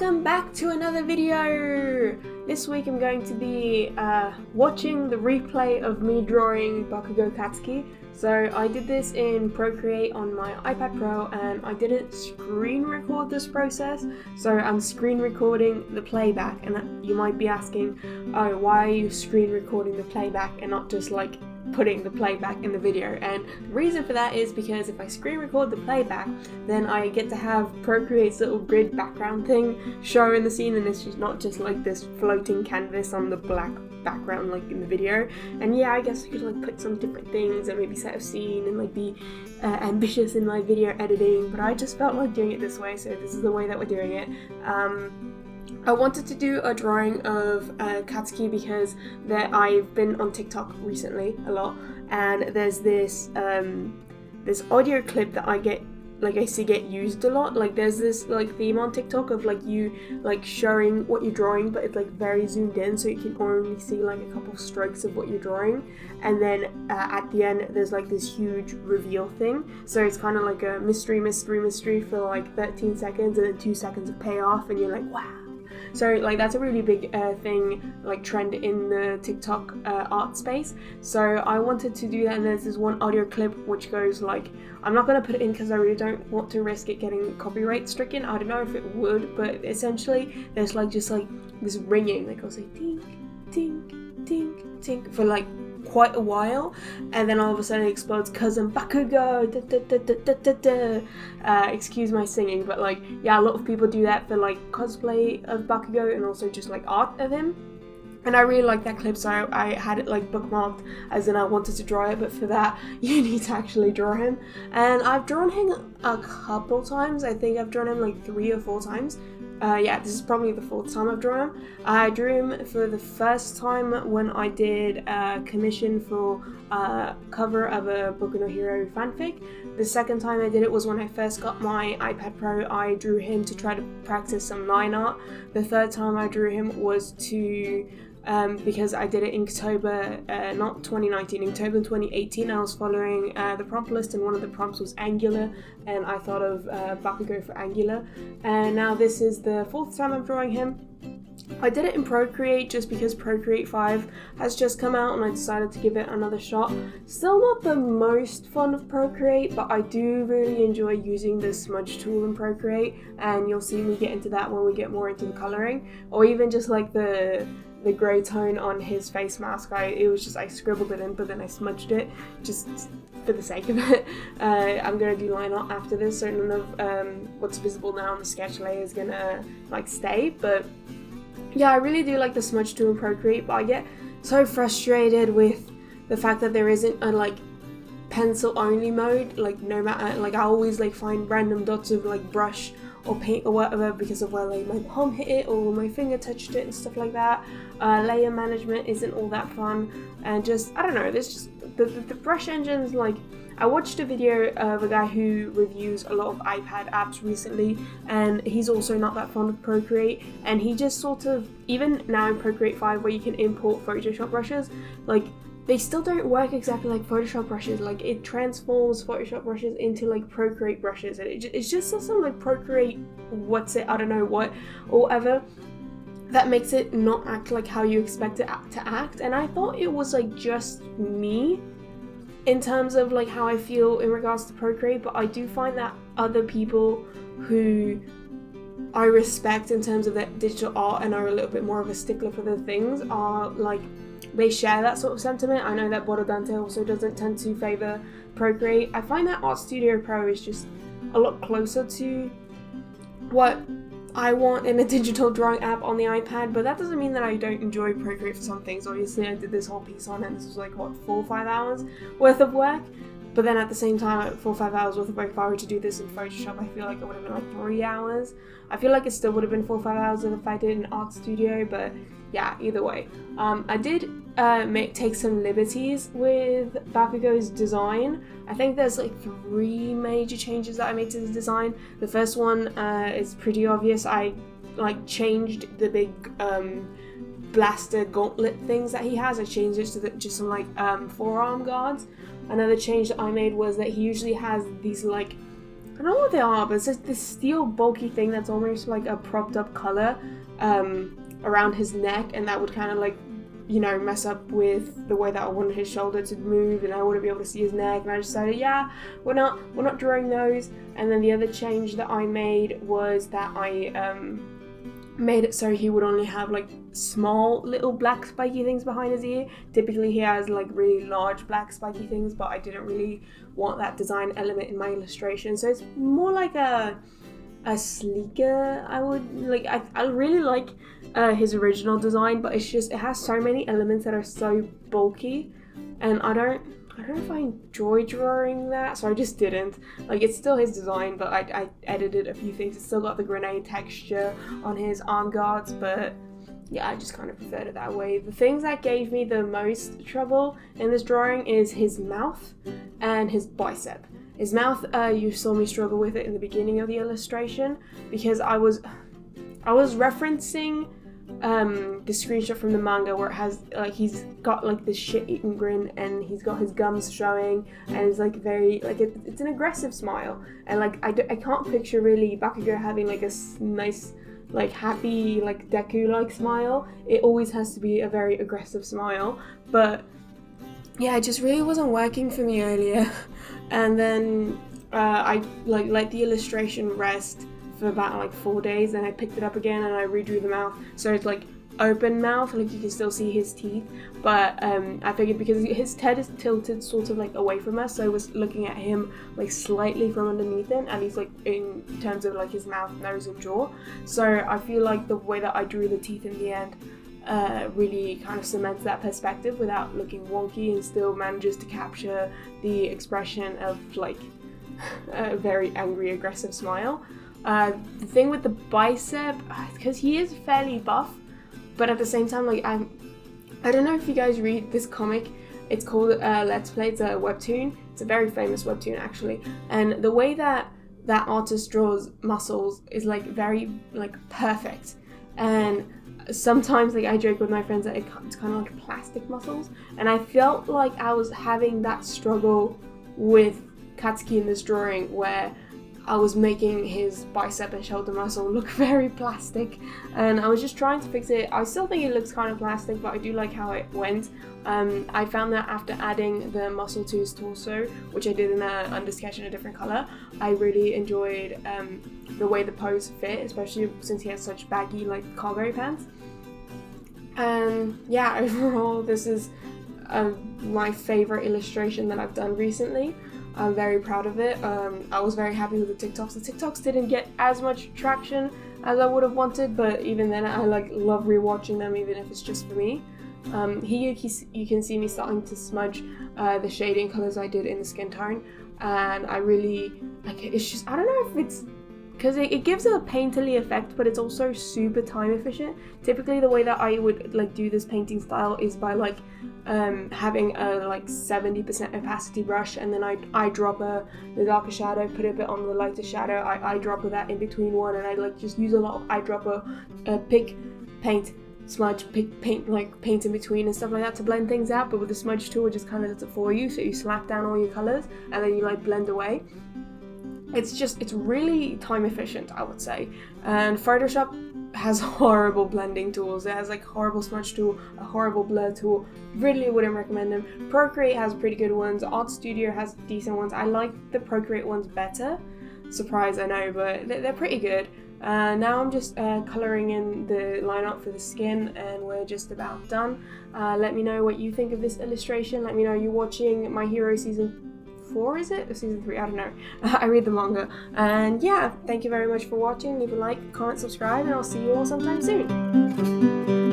welcome back to another video! This week I'm going to be watching the replay of me drawing Bakugou Katsuki. So I did this in Procreate on my iPad Pro and I didn't screen record this process, so I'm screen recording the playback. And you might be asking, oh, why are you screen recording the playback and not just like putting the playback in the video? And the reason for that is because if I screen record the playback, then I get to have Procreate's little grid background thing show in the scene, and it's just not just like this floating canvas on the black background like in the video. And yeah, I guess I could like put some different things and maybe set a scene and like be ambitious in my video editing, but I just felt like doing it this way, so this is the way that we're doing it. I wanted to do a drawing of Katsuki because I've been on TikTok recently a lot, and there's this this audio clip that I see get used a lot. Like there's this like theme on TikTok of like you like showing what you're drawing, but it's like very zoomed in, so you can only see like a couple strokes of what you're drawing, and then at the end there's like this huge reveal thing. So it's kind of like a mystery for like 13 seconds and then 2 seconds of payoff, and you're like, wow. So like that's a really big trend in the TikTok art space. So I wanted to do that, and there's this one audio clip which goes like, I'm not going to put it in because I really don't want to risk it getting copyright stricken. I don't know if it would, but essentially there's like just like this ringing that goes like tink, tink, tink, tink for like quite a while, and then all of a sudden it explodes cousin Bakugou, da, da, da, da, da, da, da. Excuse my singing, but like yeah, a lot of people do that for like cosplay of Bakugou and also just like art of him, and I really like that clip, so I had it like bookmarked as in I wanted to draw it, but for that you need to actually draw him. And I've drawn him a couple times. I think I've drawn him like 3 or 4 times. Yeah, this is probably the 4th time I've drawn him. I drew him for the first time when I did a commission for cover of a Boku no Hero fanfic. The second time I did it was when I first got my iPad Pro. I drew him to try to practice some line art. The third time I drew him was to because I did it in October, not 2019, in October 2018. I was following the prompt list, and one of the prompts was Angular, and I thought of Bakugou for Angular. And now this is the 4th time I'm drawing him. I did it in Procreate just because Procreate 5 has just come out and I decided to give it another shot. Still not the most fun of Procreate, but I do really enjoy using the smudge tool in Procreate, and you'll see me get into that when we get more into the coloring, or even just like the grey tone on his face mask. I scribbled it in, but then I smudged it just for the sake of it. I'm gonna do line art after this, so none of what's visible now on the sketch layer is gonna like stay, but yeah, I really do like the smudge tool in Procreate, but I get so frustrated with the fact that there isn't a like pencil only mode. Like no matter, like I always like find random dots of like brush or paint or whatever because of where like my palm hit it or my finger touched it and stuff like that. Layer management isn't all that fun, and just I don't know, there's just the brush engines. Like I watched a video of a guy who reviews a lot of iPad apps recently, and he's also not that fond of Procreate, and he just sort of, even now in Procreate 5 where you can import Photoshop brushes, like they still don't work exactly like Photoshop brushes. Like it transforms Photoshop brushes into like Procreate brushes, and it's just some like Procreate I don't know what or whatever that makes it not act like how you expect it to act. And I thought it was like just me in terms of like how I feel in regards to Procreate, but I do find that other people who I respect in terms of their digital art and are a little bit more of a stickler for the things are like, they share that sort of sentiment. I know that Dante also doesn't tend to favour Procreate. I find that Art Studio Pro is just a lot closer to what I want in a digital drawing app on the iPad, but that doesn't mean that I don't enjoy Procreate for some things. Obviously I did this whole piece on it, and this was like what, 4 or 5 hours worth of work, but then at the same time 4 or 5 hours worth of work, if I were to do this in Photoshop, I feel like it would have been like 3 hours. I feel like it still would have been 4 or 5 hours if I did in Art Studio, but yeah, either way. I did take some liberties with Bakugou's design. I think there's like 3 major changes that I made to the design. The first one is pretty obvious. I like changed the big blaster gauntlet things that he has. I changed it to just some like forearm guards. Another change that I made was that he usually has these like I don't know what they are, but it's just this steel bulky thing that's almost like a propped up color around his neck, and that would kind of like, you know, mess up with the way that I wanted his shoulder to move, and I wouldn't be able to see his neck. And I decided, yeah, we're not drawing those. And then the other change that I made was that I made it so he would only have like small little black spiky things behind his ear. Typically he has like really large black spiky things, but I didn't really want that design element in my illustration, so it's more like a sleeker. I really like his original design, but it's just, it has so many elements that are so bulky, and I don't know if I enjoy drawing that, so I just didn't. Like, it's still his design, but I edited a few things. It's still got the grenade texture on his arm guards, but yeah, I just kind of preferred it that way. The things that gave me the most trouble in this drawing is his mouth and his bicep. His mouth, you saw me struggle with it in the beginning of the illustration, because I was referencing the screenshot from the manga where it has like, he's got like this shit-eaten grin, and he's got his gums showing, and it's like very like it's an aggressive smile, and like I can't picture really Bakugou having like a nice like happy like Deku like smile. It always has to be a very aggressive smile, but yeah, it just really wasn't working for me earlier. And then I like let the illustration rest for about like 4 days, and I picked it up again and I redrew the mouth so it's like open mouth, like you can still see his teeth, but I figured because his head is tilted sort of like away from us, so I was looking at him like slightly from underneath him, at least like in terms of like his mouth, nose and jaw. So I feel like the way that I drew the teeth in the end really kind of cements that perspective without looking wonky, and still manages to capture the expression of like a very angry, aggressive smile. The thing with the bicep, because he is fairly buff, but at the same time, like I don't know if you guys read this comic. It's called Let's Play. It's a webtoon. It's a very famous webtoon actually, and the way that artist draws muscles is like very like perfect. And sometimes like I joke with my friends that it's kind of like plastic muscles, and I felt like I was having that struggle with Katsuki in this drawing, where I was making his bicep and shoulder muscle look very plastic, and I was just trying to fix it. I still think it looks kind of plastic, but I do like how it went. I found that after adding the muscle to his torso, which I did in under sketch in a different color, I really enjoyed the way the pose fit, especially since he has such baggy like cargo pants. And yeah, overall this is my favorite illustration that I've done recently. I'm very proud of it. I was very happy with the TikToks. The TikToks didn't get as much traction as I would have wanted, but even then I like love rewatching them, even if it's just for me. Here you can see me starting to smudge the shading colors I did in the skin tone, and I really like it. It's just, I don't know if it's because it gives a painterly effect, but it's also super time efficient. Typically the way that I would like do this painting style is by like having a like 70% opacity brush, and then I eyedropper the darker shadow, put a bit on the lighter shadow, I eyedropper that in between one, and I like just use a lot of eyedropper, pick, paint, smudge, pick, paint in between and stuff like that to blend things out. But with the smudge tool, it just kind of does it for you, so you slap down all your colors and then you like blend away. It's really time efficient, I would say. And Photoshop has horrible blending tools. It has like horrible smudge tool, a horrible blur tool. Really wouldn't recommend them. Procreate has pretty good ones. Art Studio has decent ones. I like the Procreate ones better. Surprise, I know, but they're pretty good. Now I'm just colouring in the line art for the skin, and we're just about done. Let me know what you think of this illustration. Let me know, you're watching My Hero Season 4, is it? Or Season 3? I don't know. I read the manga. And yeah, thank you very much for watching. Leave a like, comment, subscribe, and I'll see you all sometime soon.